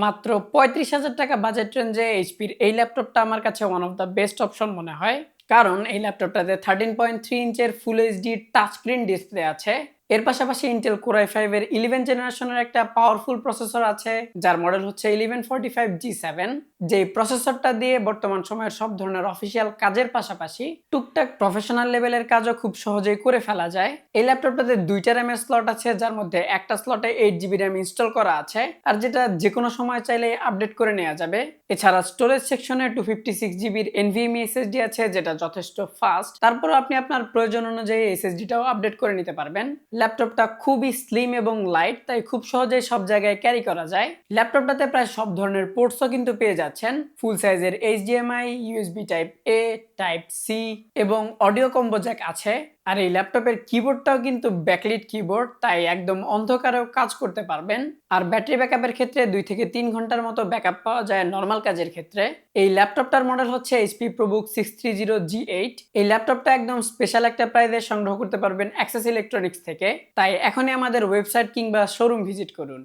মাত্র ৩৫,০০০ টাকা বাজেট রেঞ্জে এইচপির এই ল্যাপটপটা আমার কাছে one of the best option মনে হয়। কারণ এই ল্যাপটপটাতে 13.3 ইঞ্চের full HD touch screen display আছে। এর পাশাপাশি ইন্টেল কোর i5 এর 11 জেনারেশনের একটা পাওয়ারফুল প্রসেসর আছে, যার মডেল হচ্ছে 1145G7। যেই প্রসেসরটা দিয়ে বর্তমান সময়ের সব ধরনের অফিসিয়াল কাজের পাশাপাশি টুকটাক প্রফেশনাল লেভেলের কাজও খুব সহজেই করে ফেলা যায়। এই ল্যাপটপটাতে 2টা র্যামের স্লট আছে, যার মধ্যে একটা স্লটে 8GB র্যাম ইনস্টল করা আছে, আর যেটা যে কোনো সময় চাইলে আপডেট করে নেওয়া যাবে। এছাড়া স্টোরেজ সেকশনে 256GB NVMe SSD আছে, যেটা যথেষ্ট ফাস্ট। তারপর আপনি আপনার প্রয়োজন অনুযায়ী SSDটাও আপডেট করে নিতে পারবেন। ল্যাপটপটা খুবই স্লিম এবং লাইট, তাই খুব সহজেই সব জায়গায় ক্যারি করা যায়। ল্যাপটপটাতে প্রায় সব ধরনের পোর্টসও কিন্তু পেয়ে যাচ্ছেন। ফুল সাইজের HDMI, USB type A, type C এবং অডিও কম্বো জ্যাক আছে। আর এই ল্যাপটপের কিবোর্ডটাও কিন্তু ব্যাকলিট কিবোর্ড, তাই একদম অন্ধকারেও কাজ করতে পারবেন। আর ব্যাটারি ব্যাকআপের ক্ষেত্রে 2 থেকে 3 ঘন্টার মতো ব্যাকআপ পাওয়া যায় নর্মাল কাজের ক্ষেত্রে। এই ল্যাপটপটার মডেল হচ্ছে HP ProBook 630G8। এই ল্যাপটপটা একদম স্পেশাল একটা প্রাইসে সংগ্রহ করতে পারবেন অ্যাক্সেস ইলেকট্রনিক্স থেকে। তাই এখনই আমাদের ওয়েবসাইট কিংবা শোরুম ভিজিট করুন।